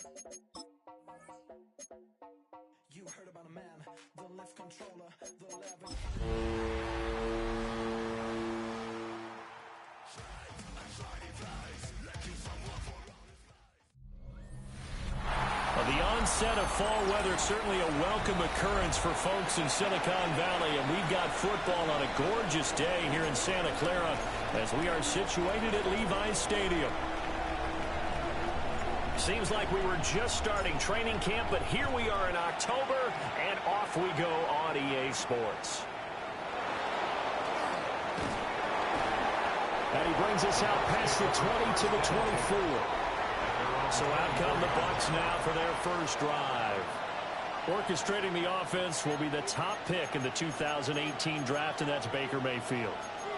You heard about a man, the lift controller, the lever. The onset of fall weather, certainly a welcome occurrence for folks in Silicon Valley, and we've got football on a gorgeous day here in Santa Clara as we are situated at Levi's Stadium. Seems like we were just starting training camp, but here we are in October, and off we go on EA Sports. And he brings us out past the 20 to the 24. So out come the Bucs now for their first drive. Orchestrating the offense will be the top pick in the 2018 draft, and that's Baker Mayfield.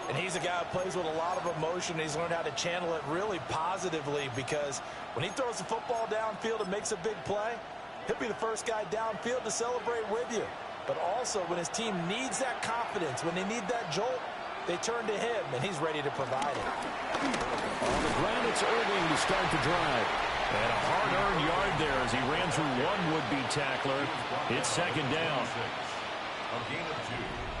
And he's a guy who plays with a lot of emotion. He's learned how to channel it really positively, because when he throws the football downfield and makes a big play, he'll be the first guy downfield to celebrate with you. But also when his team needs that confidence, when they need that jolt, they turn to him, and he's ready to provide it. On the ground, it's Irving to start the drive. And a hard-earned yard there as he ran through one would-be tackler. It's second down.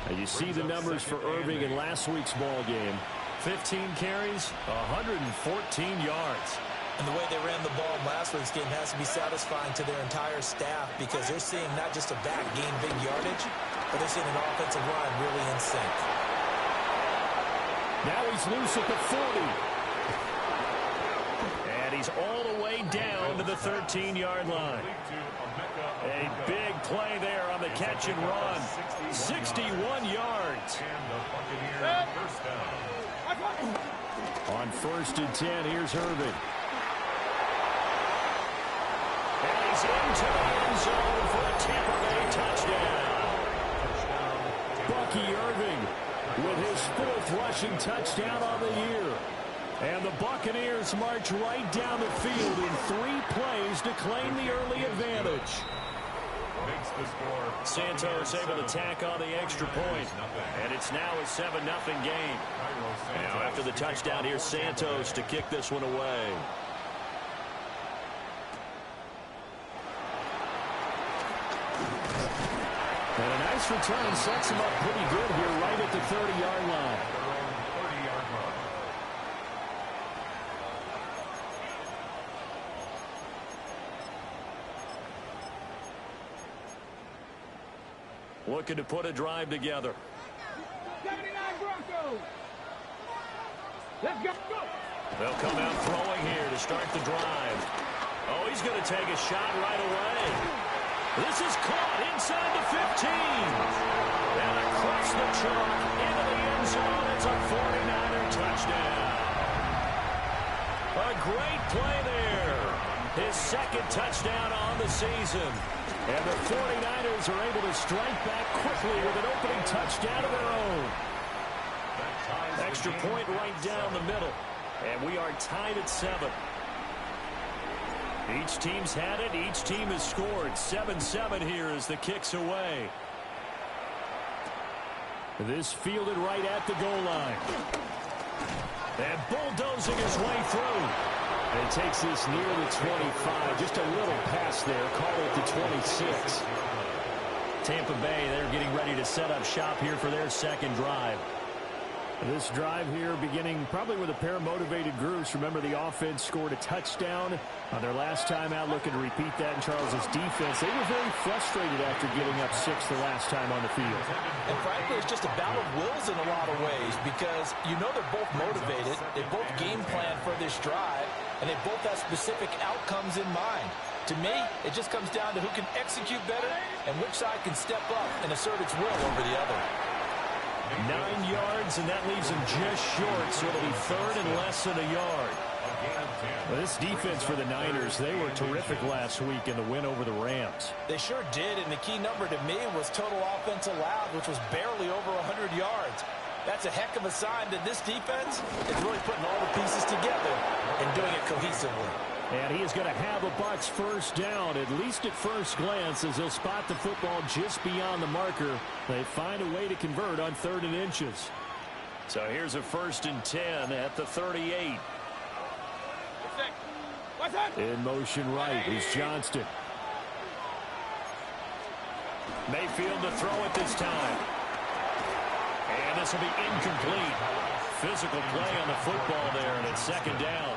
And you see the numbers for Irving in last week's ball game. 15 carries, 114 yards. And the way they ran the ball in last week's game has to be satisfying to their entire staff, because they're seeing not just a back gain big yardage, but they're seeing an offensive line really in sync. Now he's loose at the 40. And he's all the way down to the 13-yard line. A big play there on the catch and run. 61 yards. On 1st and 10, here's Irving. And he's into the end zone for a Tampa Bay touchdown. Bucky Irving with his 4th rushing touchdown on the year. And the Buccaneers march right down the field in 3 plays to claim the early advantage. Santos able to tack on the extra point. And it's now a 7-0 game. Now after the touchdown, here's Santos to kick this one away. And a nice return sets him up pretty good here right at the 30-yard line. Looking to put a drive together. 79 Broncos. Let's go. They'll come out throwing here to start the drive. Oh, he's going to take a shot right away. This is caught inside the 15. And across the chalk into the end zone. It's a 49er touchdown. A great play there. His 2nd touchdown on the season. And the 49ers are able to strike back quickly with an opening touchdown of their own. Extra point right down the middle. And we are tied at 7. Each team's had it. Each team has scored. 7-7 here as the kick's away. This fielded right at the goal line. And bulldozing his way through. And takes this near the 25. Just a little pass there. Call it the 26. Tampa Bay, they're getting ready to set up shop here for their 2nd drive. This drive here beginning probably with a pair of motivated groups. Remember, the offense scored a touchdown on their last time out, looking to repeat that in Charles's defense. They were very frustrated after giving up 6 the last time on the field. And frankly, it's just a battle of wills in a lot of ways, because you know they're both motivated. They both game plan for this drive, and they both have specific outcomes in mind. To me, it just comes down to who can execute better and which side can step up and assert its will over the other. 9 yards, and that leaves him just short, so it'll be 3rd and less than a yard. Well, this defense for the Niners, they were terrific last week in the win over the Rams. They sure did, and the key number to me was total offense allowed, which was barely over 100 yards. That's a heck of a sign that this defense is really putting all the pieces together and doing it cohesively. And he is going to have a Bucs first down, at least at first glance, as he'll spot the football just beyond the marker. They find a way to convert on 3rd and inches. So here's a 1st and 10 at the 38. In motion right is Johnston. Mayfield to throw it this time. And this will be incomplete. Physical play on the football there, and it's second down.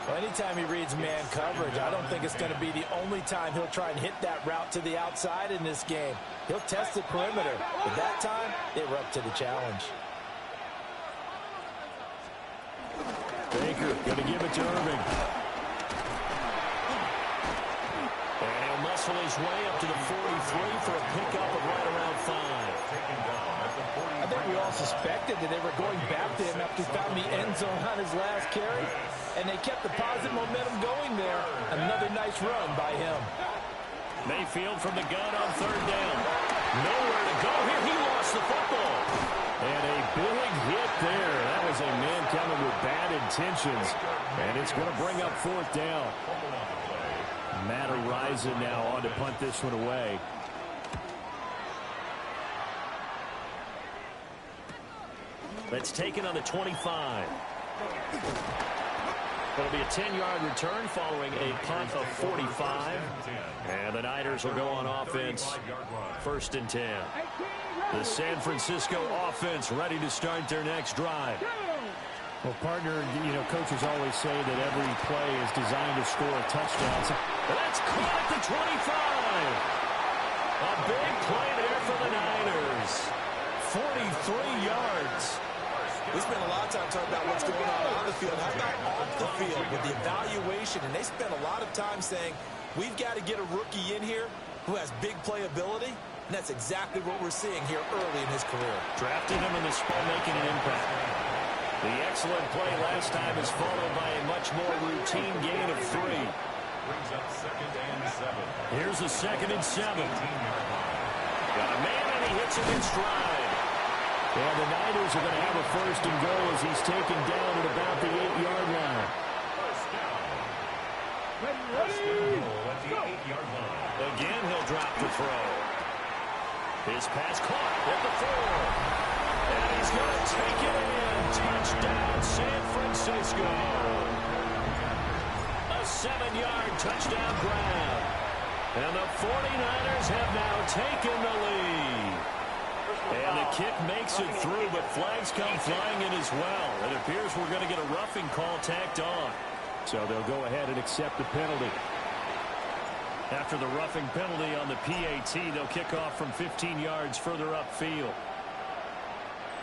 Well, anytime he reads man coverage, I don't think it's going to be the only time he'll try and hit that route to the outside in this game. He'll test the perimeter, but that time, they were up to the challenge. Baker going to give it to Irving. And he'll muscle his way up to the 43 for a pickup of right around 5. I think we all suspected that they were going back to him after he found the end zone on his last carry, and they kept the positive momentum going there. Another nice run by him. Mayfield from the gun on third down. Nowhere to go here. He lost the football. And a big hit there. That was a man coming with bad intentions. And it's going to bring up fourth down. Matt Araiza now on to punt this one away. That's taken on the 25. It'll be a 10-yard return following a punt of 45. And the Niners will go on offense. First and 10. The San Francisco offense ready to start their next drive. Well, partner, you know, coaches always say that every play is designed to score a touchdown. That's caught at the 25. A big play there for the Niners. 43 yards. We spent a lot of time talking about what's going on the field. How about off the field with the evaluation? And they spent a lot of time saying, we've got to get a rookie in here who has big playability. And that's exactly what we're seeing here early in his career. Drafted him in the spring, making an impact. The excellent play last time is followed by a much more routine gain of 3. Brings up second and 7. Here's a second and 7. Got a man, and he hits it in stride. And the Niners are going to have a first and goal as he's taken down at about the 8-yard line. Again, he'll drop the throw. His pass caught at the 4. And he's going to take it in. Touchdown, San Francisco. A 7-yard touchdown grab. And the 49ers have now taken the lead. And the kick makes it through, but flags come flying in as well. It appears we're going to get a roughing call tacked on. So they'll go ahead and accept the penalty. After the roughing penalty on the PAT, they'll kick off from 15 yards further upfield.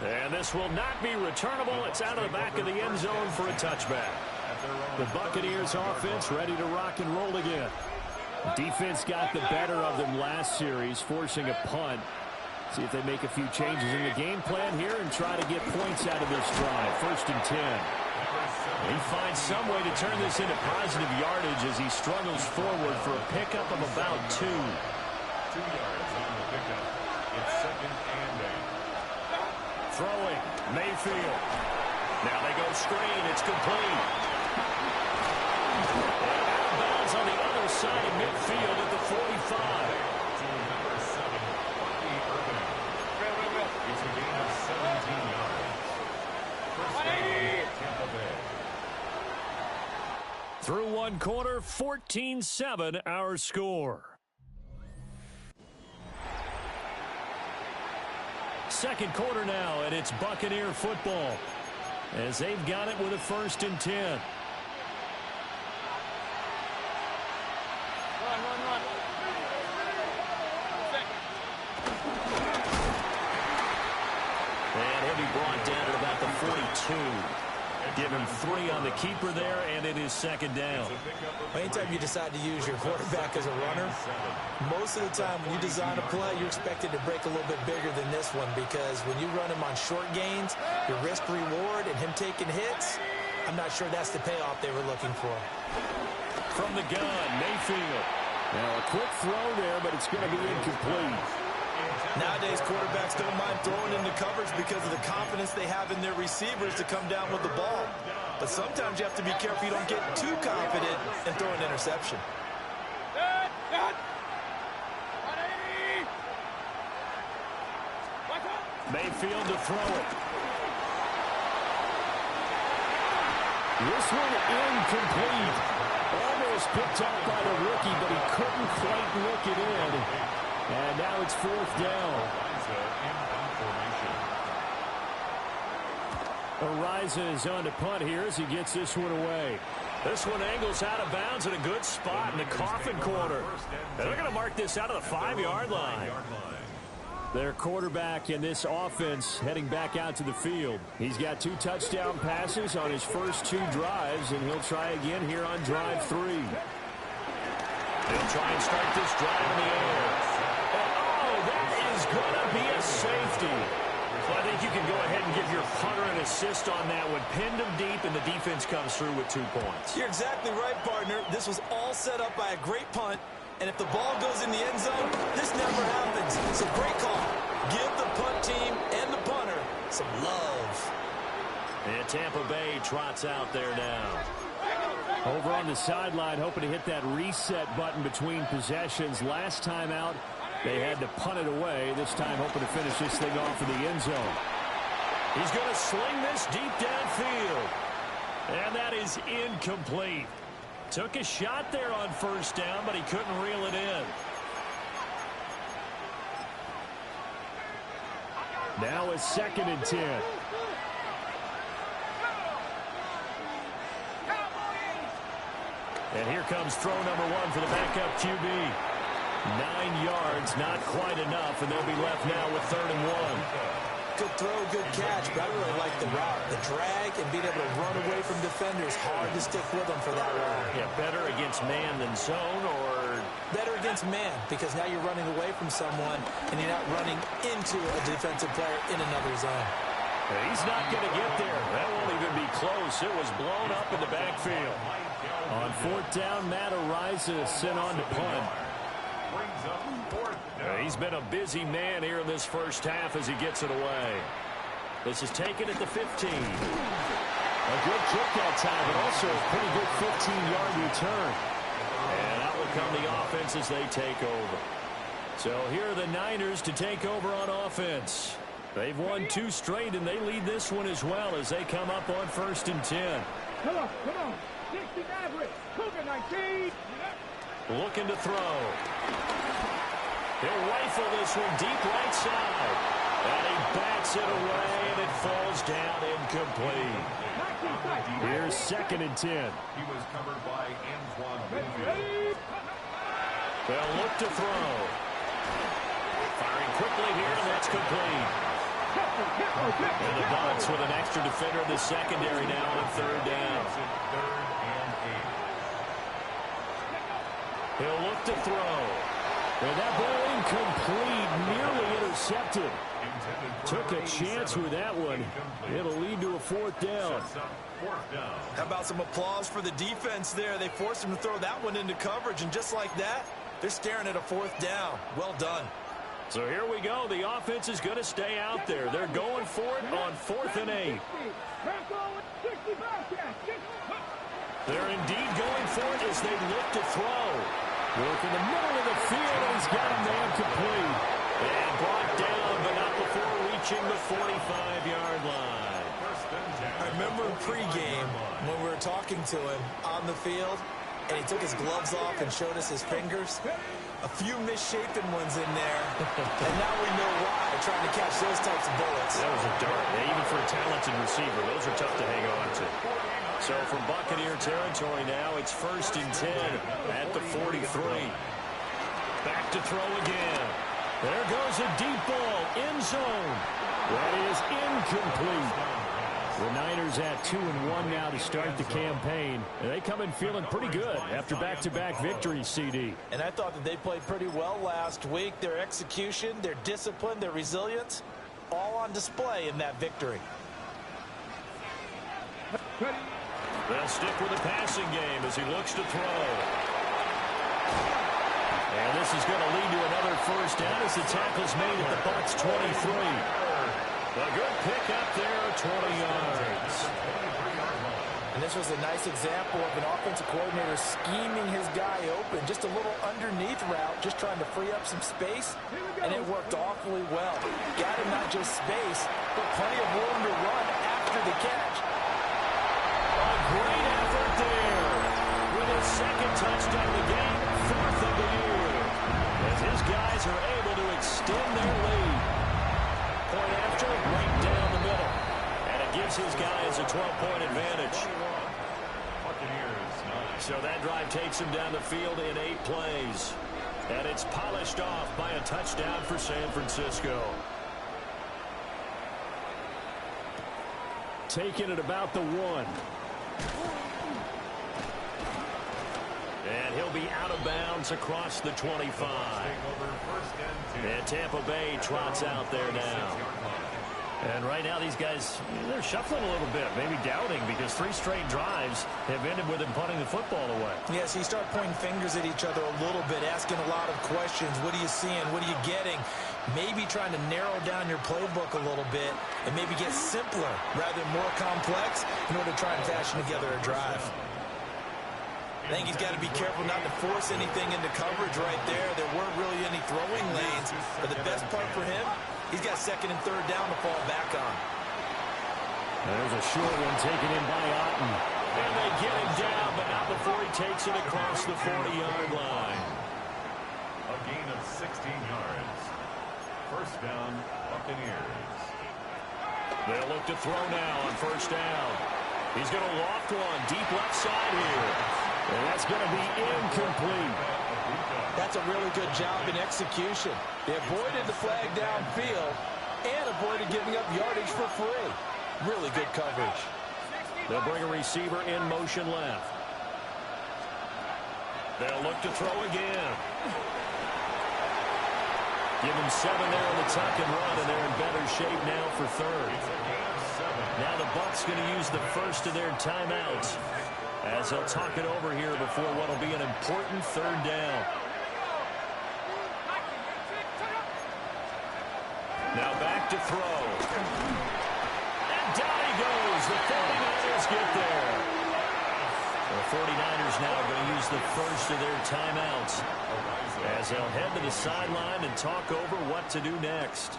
And this will not be returnable. It's out of the back of the end zone for a touchback. The Buccaneers offense ready to rock and roll again. Defense got the better of them last series, forcing a punt. See if they make a few changes in the game plan here and try to get points out of this drive. First and 10. He finds some way to turn this into positive yardage as he struggles forward for a pickup of about 2. 2 yards on the pickup. It's second and 8. Throwing, Mayfield. Now they go screen. It's complete. And out of bounds on the other side of midfield at the 45. It's a gain of 17 yards. First down, Tampa Bay. Through one quarter, 14-7 our score. Second quarter now, and it's Buccaneer football as they've got it with a first and 10. And he'll be brought down at about the 42. Give him 3 on the keeper there, and it is second down. Anytime you decide to use your quarterback as a runner, most of the time when you design a play, you're expected to break a little bit bigger than this one, because when you run him on short gains, your risk-reward and him taking hits, I'm not sure that's the payoff they were looking for. From the gun, Mayfield. Now a quick throw there, but it's going to be incomplete. Nowadays, quarterbacks don't mind throwing into coverage because of the confidence they have in their receivers to come down with the ball. But sometimes you have to be careful you don't get too confident and throw an interception. Mayfield to throw it. This one incomplete. Almost picked up by the rookie, but he couldn't quite look it in. And now it's fourth down. Ariza is on to punt here as he gets this one away. This one angles out of bounds in a good spot in the coffin corner. And they're going to mark this out of the 5-yard line. Their quarterback in this offense heading back out to the field. He's got 2 touchdown passes on his first 2 drives, and he'll try again here on drive 3. They'll try and start this drive in the air. And, oh, that is going to be a safety. Well, I think you can go ahead and give your punter an assist on that one. Pinned him deep, and the defense comes through with 2 points. You're exactly right, partner. This was all set up by a great punt. And if the ball goes in the end zone, this never happens. So great call. Give the punt team and the punter some love. And Tampa Bay trots out there now. Over on the sideline, hoping to hit that reset button between possessions. Last time out, they had to punt it away. This time hoping to finish this thing off in the end zone. He's going to sling this deep downfield. And that is incomplete. Took a shot there on first down, but he couldn't reel it in. Now it's 2nd and 10. And here comes throw number 1 for the backup QB. 9 yards, not quite enough, and they'll be left now with 3rd and 1. Good throw, good catch, but I really like the route. The drag and being able to run away from defenders. Hard to stick with them for that long. Yeah, better against man than zone, or... Better against man, because now you're running away from someone, and you're not running into a defensive player in another zone. He's not going to get there. That won't even be close. It was blown up in the backfield. On 4th down, Matt Ariza sent on to punt. He's been a busy man here in this first half as he gets it away. This is taken at the 15. A good kick that time, but also a pretty good 15-yard return. And out will come the offense as they take over. So here are the Niners to take over on offense. They've won 2 straight, and they lead this one as well as they come up on 1st and 10. Come on. 60 average. Cougar 19. Looking to throw. He'll rifle this one deep right side. And he bats it away, and it falls down incomplete. Here's 2nd and 10. He was covered by Antoine. They'll look to throw. Firing quickly here, and that's complete. And the Bucs with an extra defender in the secondary now on 3rd down. He'll look to throw. And that ball incomplete, nearly intercepted. Took a chance with that one. It'll lead to a 4th down. How about some applause for the defense there? They forced him to throw that one into coverage, and just like that, they're staring at a 4th down. Well done. So here we go. The offense is going to stay out there. They're going for it on 4th and 8. They're indeed going for it as they look to throw. Work in the middle of the field, and he's got a man complete. And brought down, but not before reaching the 45-yard line. I remember in pregame when we were talking to him on the field, and he took his gloves off and showed us his fingers. A few misshapen ones in there, and now we know why, trying to catch those types of bullets. That was a dart. Yeah, even for a talented receiver, those are tough to hang on to. So from Buccaneer territory now, it's 1st and 10 at the 43. Back to throw again. There goes a deep ball, end zone. That is incomplete. The Niners at 2-1 now to start the campaign. And they come in feeling pretty good after back-to-back victories, CD. And I thought that they played pretty well last week. Their execution, their discipline, their resilience, all on display in that victory. They'll stick with the passing game as he looks to throw. And this is going to lead to another 1st down as the tackle's made at the Bucs 23. A good pick up there, 20 yards. And this was a nice example of an offensive coordinator scheming his guy open. Just a little underneath route, just trying to free up some space, and it worked awfully well. Got him not just space, but plenty of room to run after the catch. A great his second touchdown of the game, fourth of the year. As his guys are able to extend their lead. Point after, right down the middle. And it gives his guys a 12-point advantage. So that drive takes him down the field in 8 plays. And it's polished off by a touchdown for San Francisco. Taking it about the 1. And he'll be out of bounds across the 25. And Tampa Bay trots out there now. And right now these guys, they're shuffling a little bit, maybe doubting, because 3 straight drives have ended with him punting the football away. Yeah, so you start pointing fingers at each other a little bit, asking a lot of questions. What are you seeing? What are you getting? Maybe trying to narrow down your playbook a little bit and maybe get simpler rather than more complex in order to try and fashion together a drive. I think he's got to be careful not to force anything into coverage right there. There weren't really any throwing lanes, but the best part for him, he's got second and third down to fall back on. There's a short one taken in by Otten. And they get him down, but not before he takes it across the 40-yard line. A gain of 16 yards. First down, Buccaneers. They'll look to throw now on first down. He's going to loft one deep left side here. And that's going to be incomplete. That's a really good job in execution. They avoided the flag downfield and avoided giving up yardage for free. Really good coverage. They'll bring a receiver in motion left. They'll look to throw again. Give him 7 there on the tuck and run, and they're in better shape now for third. Now the Bucs going to use the first of their timeouts as they'll talk it over here before what will be an important third down. Now back to throw. And down he goes. The 49ers get there. The 49ers now going to use the first of their timeouts as they'll head to the sideline and talk over what to do next.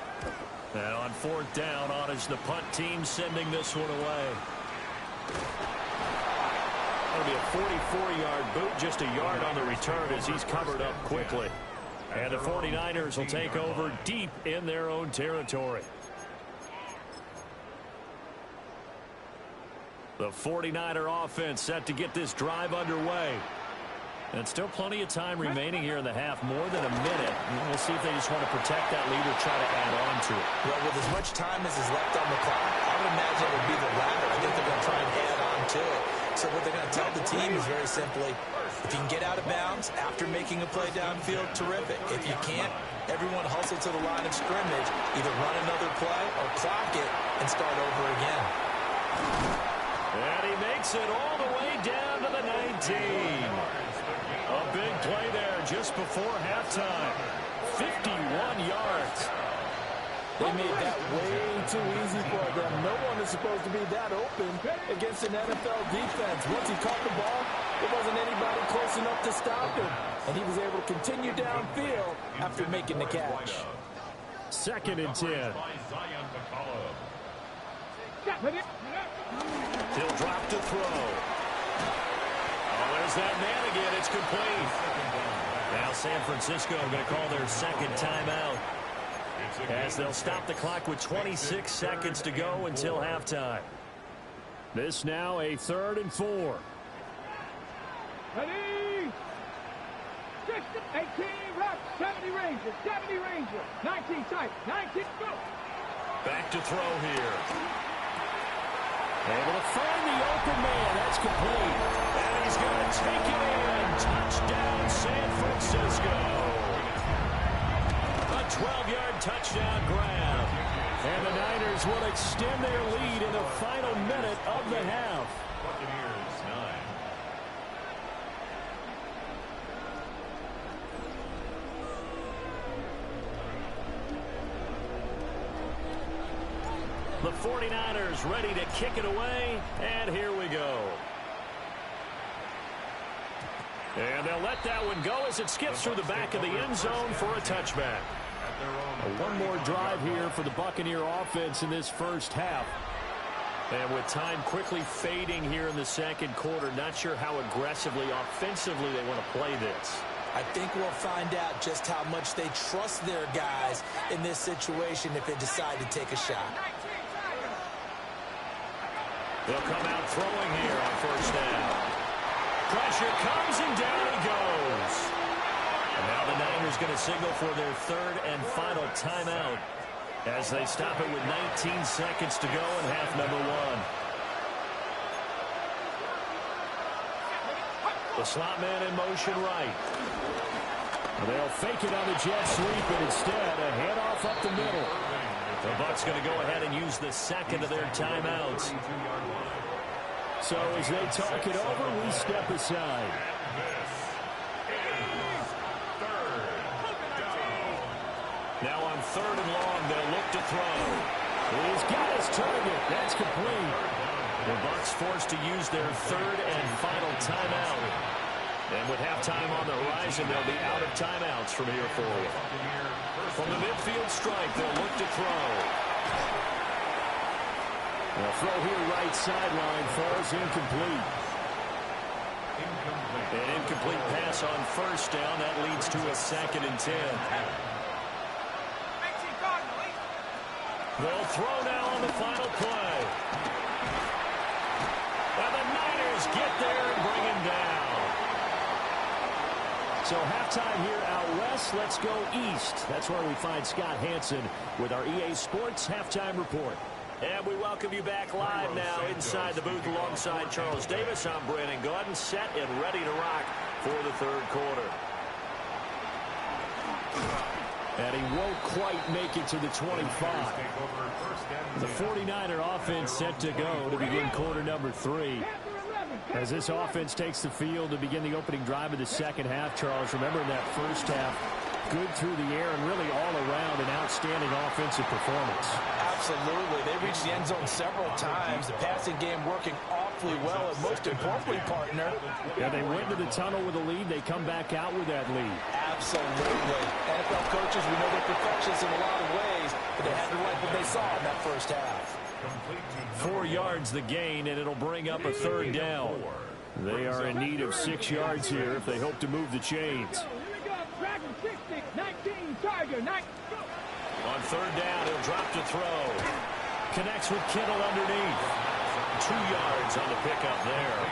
And on fourth down, on is the punt team sending this one away. That'll be a 44-yard boot, just a yard on the return as he's covered up quickly. And the 49ers will take over deep in their own territory. The 49er offense set to get this drive underway. And still plenty of time remaining here in the half, more than a minute. We'll see if they just want to protect that lead or try to add on to it. Well, with as much time as is left on the clock, I would imagine it would be the latter. I think they're going to try and add on to it. So what they're going to tell the team is very simply, if you can get out of bounds after making a play downfield, terrific. If you can't, everyone hustle to the line of scrimmage, either run another play or clock it and start over again. And he makes it all the way down to the 19. A big play there just before halftime. 51 yards. They made that way too easy for them. No one is supposed to be that open against an NFL defense. Once he caught the ball, there wasn't anybody close enough to stop him. And he was able to continue downfield after making the catch. Second and 10. He'll drop to throw. Oh, there's that man again. It's complete. Now San Francisco going to call their second timeout as they'll stop the clock with 26 seconds to go until halftime. This now a 3rd and 4. Ready? 60, 18, rock, 70 Ranger, 19 tight, 19, go. Back to throw here. Able to find the open man. That's complete. And he's going to take it in. Touchdown, San Francisco. A 12-yard touchdown grab. And the Niners will extend their lead in the final minute of the half. Buccaneers 9. The 49ers ready to kick it away, and here we go. And they'll let that one go as it skips through the back of the end zone for a touchback. One more drive here for the Buccaneer offense in this first half. And with time quickly fading here in the second quarter, not sure how aggressively, offensively they want to play this. I think we'll find out just how much they trust their guys in this situation if they decide to take a shot. They'll come out throwing here on first down. Pressure comes and down he goes. And now the Niners going to signal for their third and final timeout as they stop it with 19 seconds to go in half number one. The slot man in motion right. They'll fake it on the jet sweep, and instead a handoff up the middle. The Bucs going to go ahead and use the second of their timeouts. So as they talk it over, we step aside. Now on third and long, they'll look to throw. He's got his target. That's complete. The Bucs forced to use their third and final timeout. And with halftime on the horizon, they'll be out of timeouts from here forward. From the midfield stripe, they'll look to throw. The throw here right sideline falls incomplete. An incomplete pass on first down. That leads to a 2nd and 10. They'll throw now on the final play. And the Niners get there and bring him down. So halftime here out west. Let's go east. That's where we find Scott Hansen with our EA Sports Halftime Report. And we welcome you back live now inside the booth alongside Charles Davis. I'm Brandon Gaudin, set and ready to rock for the third quarter. And he won't quite make it to the 25. The 49er offense set to go to begin quarter number 3. As this offense takes the field to begin the opening drive of the second half, Charles, remember in that first half, good through the air and really all around an outstanding offensive performance. Absolutely. They reached the end zone several times. The passing game working awfully well. And most importantly, partner. Yeah, they went to the tunnel with a lead. They come back out with that lead. Absolutely. NFL coaches, we know they're perfectionists in a lot of ways, but they had to like what they saw in that first half. 4 yards the gain, and it'll bring up a third down. They are in need of 6 yards here if they hope to move the chains. On third down, he'll drop to throw. Connects with Kittle underneath. 2 yards on the pickup there.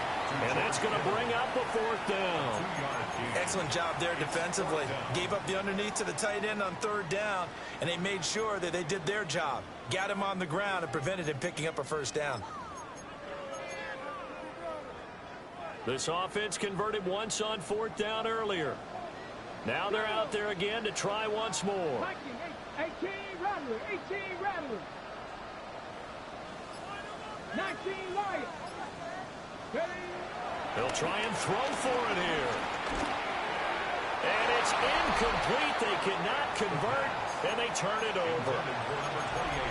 And that's going to bring up a fourth down. Excellent job there defensively. Gave up the underneath to the tight end on third down, and they made sure that they did their job. Got him on the ground and prevented him picking up a first down. This offense converted once on fourth down earlier. Now they're out there again to try once more. 18 Rattler, 18 Rattler. 19 Lion. They'll try and throw for it here. And it's incomplete. They cannot convert, and they turn it over.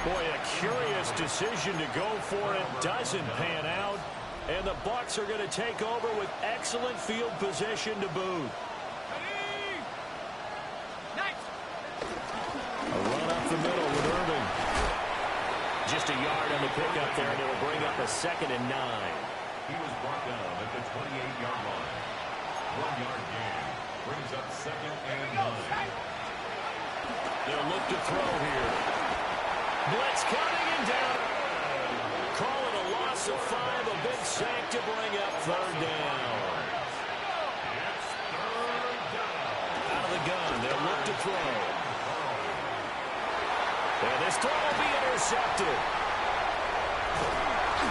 Boy, a curious decision to go for it. Doesn't pan out. And the Bucs are going to take over with excellent field position to boot. A run up the middle with Irving. Just a yard on the pickup there, and it'll bring up a 2nd and 9. He was brought down at the 28-yard line. 1 yard gain brings up 2nd and 9. They'll look to throw here. Blitz coming and down. Call it a loss of 5, a big sack to bring up third down. Out of the gun, they'll look to throw. And this throw will be intercepted.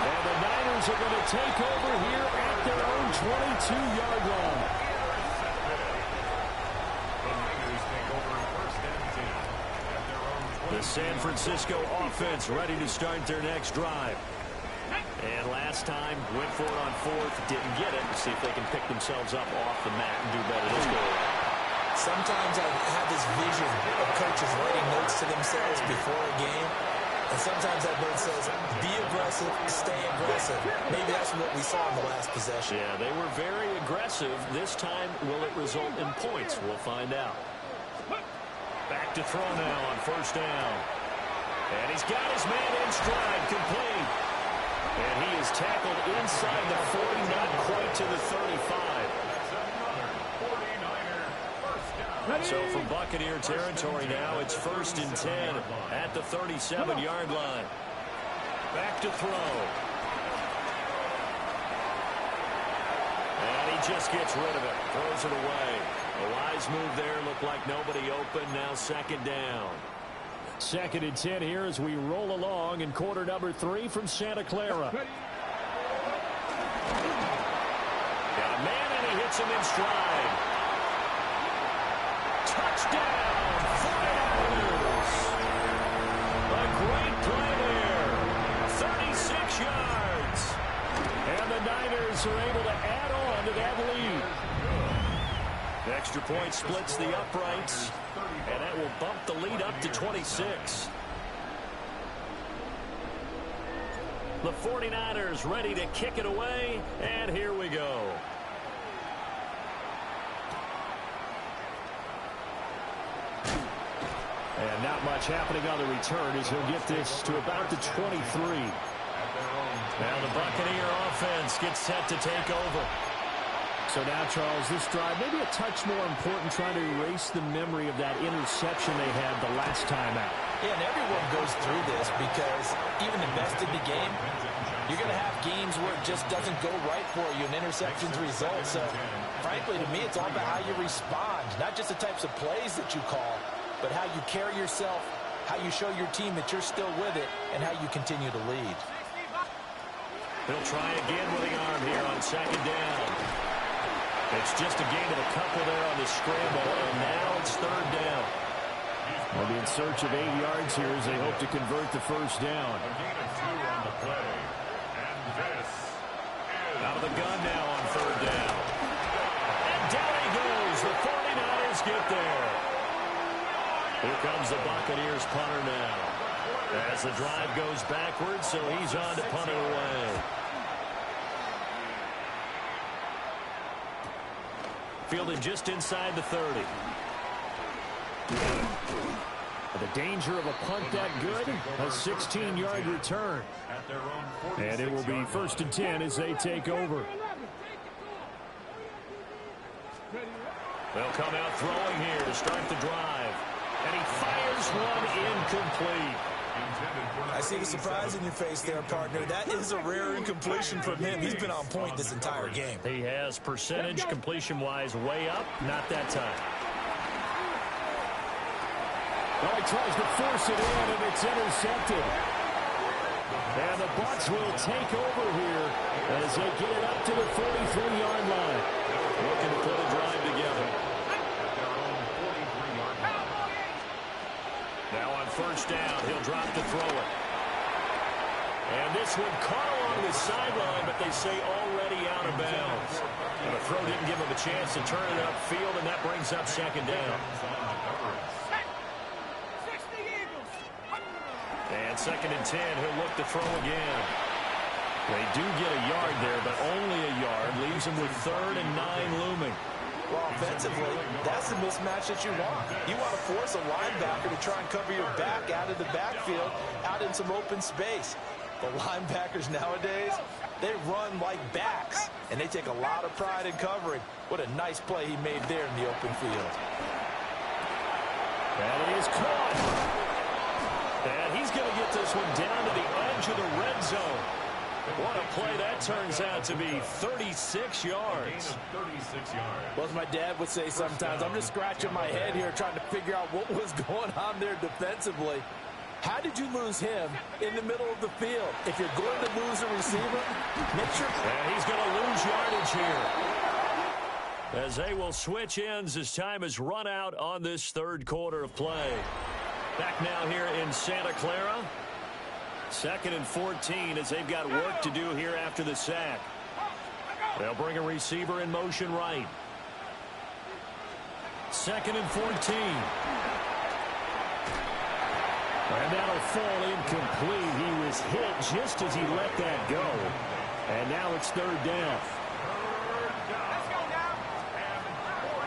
And the Niners are going to take over here at their own 22-yard line. The San Francisco offense ready to start their next drive. And last time, went for it on fourth, didn't get it. See if they can pick themselves up off the mat and do better this go around. Sometimes I have this vision of coaches writing notes to themselves before a game. And sometimes that note says, be aggressive, stay aggressive. Maybe that's what we saw in the last possession. Yeah, they were very aggressive. This time, will it result in points? We'll find out. Back to throw now on first down. And he's got his man in stride, complete. And he is tackled inside the 40, not quite to the 35. So from Buccaneer territory now, it's 1st and 10 at the 37-yard line. Back to throw. And he just gets rid of it. Throws it away. A wise move there. Looked like nobody open. Now 2nd down. 2nd and 10 here as we roll along in quarter number 3 from Santa Clara. Got a man and he hits him in stride. Touchdown, 49ers. A great play there. 36 yards. And the Niners are able to add on to that lead. The extra point splits the uprights, and that will bump the lead up to 26. The 49ers ready to kick it away, and here we go. And not much happening on the return as he'll get this to about the 23. Now the Buccaneer offense gets set to take over. So now, Charles, this drive maybe a touch more important, trying to erase the memory of that interception they had the last time out. Yeah, and everyone goes through this because even the best in the game, you're going to have games where it just doesn't go right for you, and interceptions result. So, frankly, to me, it's all about how you respond, not just the types of plays that you call, but how you carry yourself, how you show your team that you're still with it, and how you continue to lead. He'll try again with the arm here on 2nd down. It's just a gain of a couple there on the scramble, and now it's 3rd down. They'll be in search of 8 yards here as they hope to convert the 1st down. A gain of 2 on the play. And this is out of the gun now on 3rd down. And down he goes. The 49ers get there. Here comes the Buccaneers punter now. As the drive goes backwards, so he's on to punt it away. Fielded just inside the 30. The danger of a punt that good, a 16-yard return. And it will be 1st and 10 as they take over. They'll come out throwing here to start the drive. And he fires one incomplete. I see the surprise in your face there, partner. That is a rare incompletion from him. He's been on point this entire game. He has percentage completion-wise way up. Not that time. Oh, he tries to force it in, and it's intercepted. And the Bucs will take over here as they get it up to the 43-yard line. Looking to put a drive together. Now on 1st down, he'll drop to throw it. And this one caught along the sideline, but they say already out of bounds. And the throw didn't give him a chance to turn it upfield, and that brings up 2nd down. And 2nd and 10, he'll look to throw again. They do get a yard there, but only a yard. Leaves him with 3rd and 9 looming. Well, offensively, that's the mismatch that you want. You want to force a linebacker to try and cover your back out of the backfield, out in some open space. The linebackers nowadays, they run like backs, and they take a lot of pride in covering. What a nice play he made there in the open field. And it is caught. And he's going to get this one down to the edge of the red zone. What a play that turns out to be. 36 yards. 36 yards. Well, as my dad would say sometimes, I'm just scratching my head here trying to figure out what was going on there defensively. How did you lose him in the middle of the field? If you're going to lose a receiver, make sure. And he's going to lose yardage here. As they will switch ends as time is run out on this 3rd quarter of play. Back now here in Santa Clara. 2nd and 14 as they've got work to do here after the sack. They'll bring a receiver in motion right. 2nd and 14. And that'll fall incomplete. He was hit just as he let that go. And now it's 3rd down.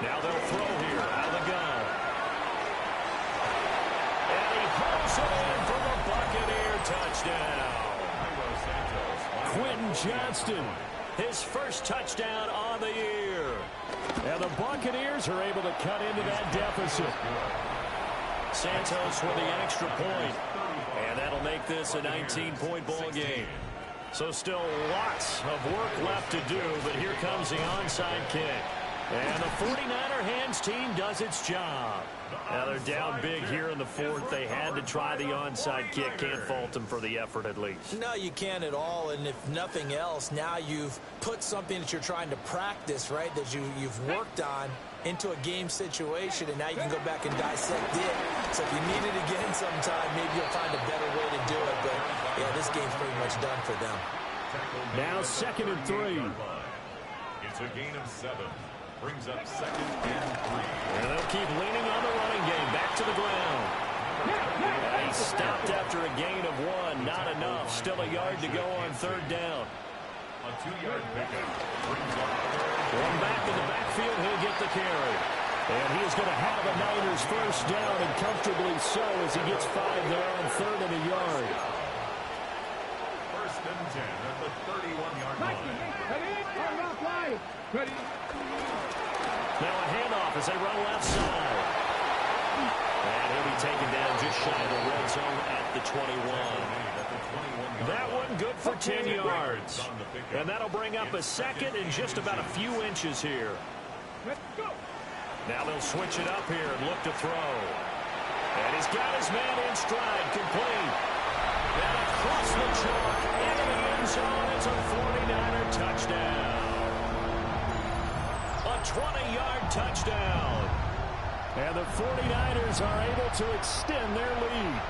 Now they'll throw here out of the gun. And he pulls it in for the Buccaneer touchdown. Quentin Johnston. His first touchdown on the year. And the Buccaneers are able to cut into that deficit. Santos with the extra point. And that'll make this a 19-point ball game. So still lots of work left to do, but here comes the onside kick. And the 49er hands team does its job. Now they're down big here in the fourth. They had to try the onside kick. Can't fault them for the effort at least. No, you can't at all. And if nothing else, now you've put something that you're trying to practice, right, that you've worked on into a game situation, and now you can go back and dissect it. So if you need it again sometime, maybe you'll find a better way to do it. But, yeah, this game's pretty much done for them. Now 2nd and 3. It's a gain of 7. Brings up 2nd and 3. And they'll keep leaning on the running game. Back to the ground. And he stopped after a gain of 1. Not enough. Still a yard to go on 3rd down. A 2-yard pickup. Brings up 3rd. One back in the backfield. He'll get the carry. And he is going to have a Niners first down, and comfortably so, as he gets 5 there on 3rd and a yard. 1st and 10 at the 31-yard line. Ready. Now a handoff as they run left side. And he'll be taken down just shy of the red zone at the 21. That one good for 10 yards. And that'll bring up a 2nd and just about a few inches here. Let's go. Now they'll switch it up here and look to throw. And he's got his man in stride, complete. And across the chalk, into the end zone, it's a 49er touchdown. A 20-yard touchdown. And the 49ers are able to extend their lead.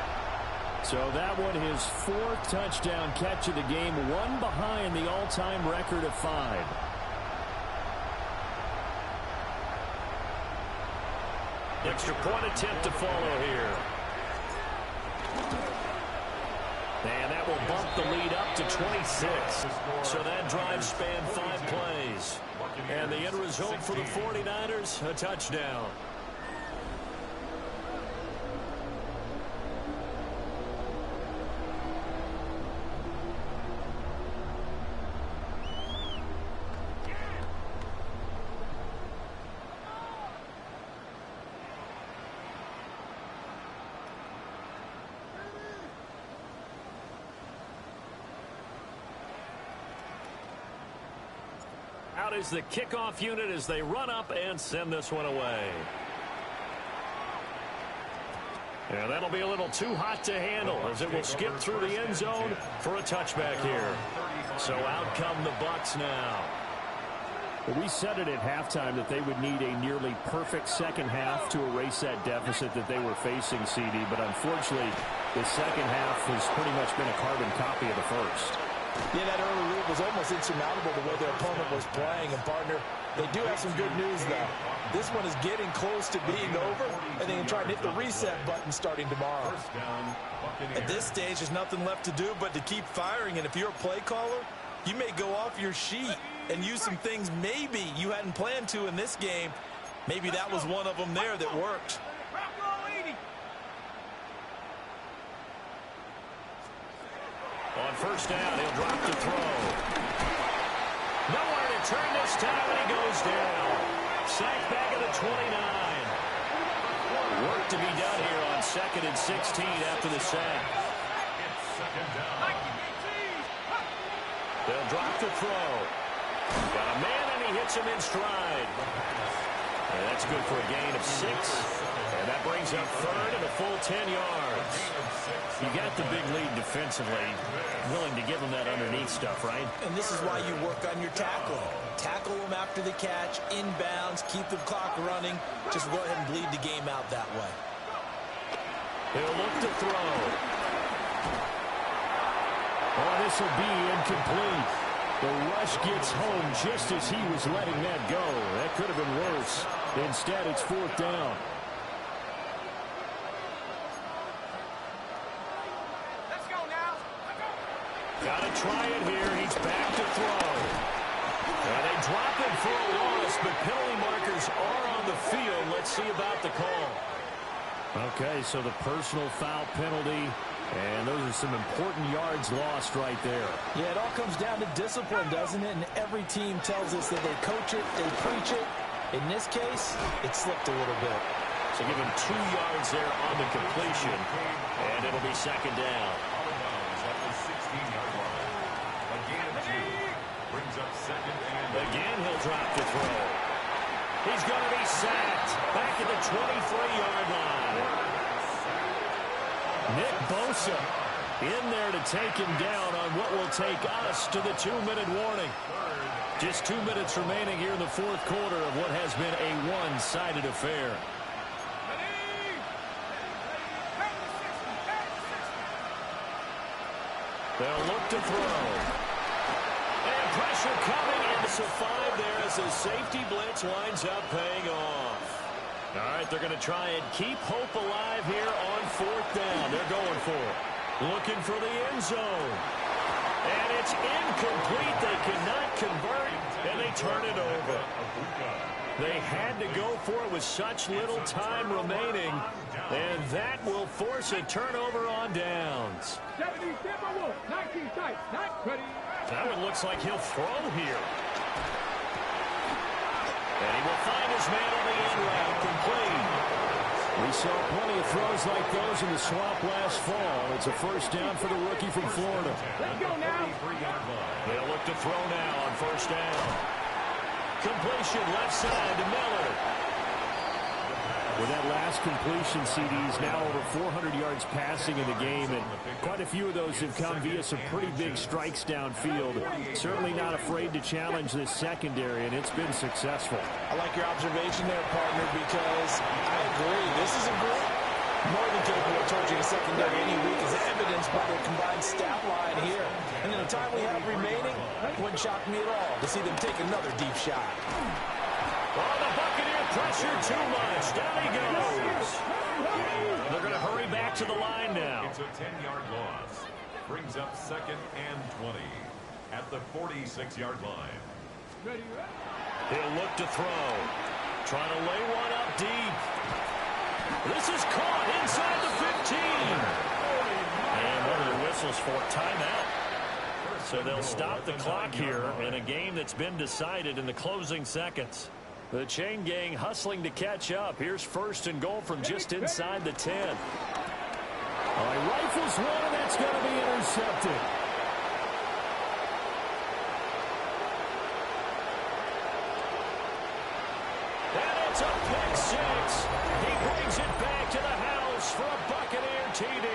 So that one, his 4th touchdown catch of the game, one behind the all-time record of 5. Extra point attempt to follow here. And that will bump the lead up to 26. So that drive spanned 5 plays. And the end result for the 49ers, a touchdown. Out is the kickoff unit as they run up and send this one away. And that'll be a little too hot to handle as it will skip through the end zone for a touchback here. So out come the Bucs now. Well, we said it at halftime that they would need a nearly perfect second half to erase that deficit that they were facing, CD. But unfortunately, the second half has pretty much been a carbon copy of the first. Yeah, that early lead was almost insurmountable the way their opponent was playing. And, partner, they do have some good news, though. This one is getting close to being over, and they can try and hit the reset button starting tomorrow. At this stage, there's nothing left to do but to keep firing. And if you're a play caller, you may go off your sheet and use some things maybe you hadn't planned to in this game. Maybe that was one of them there that worked. On first down, he'll drop to throw. Nowhere to turn this time, and he goes down. Sacked back at the 29. Work to be done here on 2nd and 16 after the sack. They'll drop to throw. Got a man, and he hits him in stride. And that's good for a gain of 6. And that brings up 3rd and a full 10 yards. You got the big lead defensively. Willing to give them that underneath stuff, right? And this is why you work on your tackling. Tackle them after the catch, inbounds, keep the clock running. Just go ahead and bleed the game out that way. He'll look to throw. Oh, this will be incomplete. The rush gets home just as he was letting that go. That could have been worse. Instead, it's 4th down. Got to try it here. He's back to throw. And they drop him for a loss, but penalty markers are on the field. Let's see about the call. Okay, so the personal foul penalty And those are some important yards lost right there. Yeah, it all comes down to discipline, doesn't it? And every team tells us that they coach it, they preach it. In this case, it slipped a little bit. So give him 2 yards there on the completion, and it'll be second down. At the 16-yard line. Again, brings up second and Again, he'll drop to throw. He's going to be sacked back at the 23-yard line. Nick Bosa in there to take him down on what will take us to the 2-minute warning. Just 2 minutes remaining here in the fourth quarter of what has been a one-sided affair. They'll look to throw. And pressure coming in. So 5 there as the safety blitz winds up paying off. All right, they're going to try and keep hope alive here on 4th down. They're going for it. Looking for the end zone. And it's incomplete. They cannot convert, and they turn it over. They had to go for it with such little time remaining, and that will force a turnover on downs. That one looks like he'll throw here. And he will find his man on the end route, complete. We saw plenty of throws like those in the swamp last fall. It's a first down for the rookie from Florida. Let's go now. They'll look to throw now on first down. Completion left side to Miller. With that last completion, CD's now over 400 yards passing in the game, and quite a few of those have come via some pretty big strikes downfield. Certainly not afraid to challenge this secondary, and it's been successful. I like your observation there, partner, because I agree. This is a group more than capable of torching a secondary any week, as evidenced by their combined stat line here. And in the time we have remaining, it wouldn't shock me at all to see them take another deep shot. Oh, the Buccaneer pressure too much. Down he goes. They're going to hurry back to the line now. It's a 10-yard loss. Brings up second and 20 at the 46-yard line. He'll look to throw. Trying to lay one up deep. This is caught inside the 15. And one of the whistles for timeout. So they'll stop the clock here in a game that's been decided in the closing seconds. The chain gang hustling to catch up. Here's first and goal from just inside the 10. All right, rifles one, and that's going to be intercepted. And it's a pick six. He brings it back to the house for a Buccaneer TD.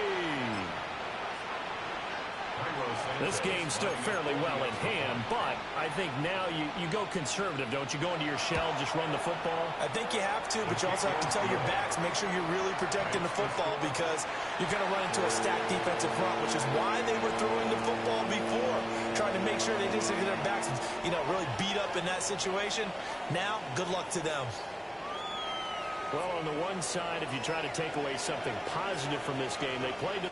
This game's still fairly well in hand, but I think now you go conservative, don't you? Go into your shell, just run the football? I think you have to, but you also have to tell your backs, make sure you're really protecting the football, because you're going to run into a stacked defensive front, which is why they were throwing the football before, trying to make sure they didn't get their backs, really beat up in that situation. Now, good luck to them. Well, on the one side, if you try to take away something positive from this game, they played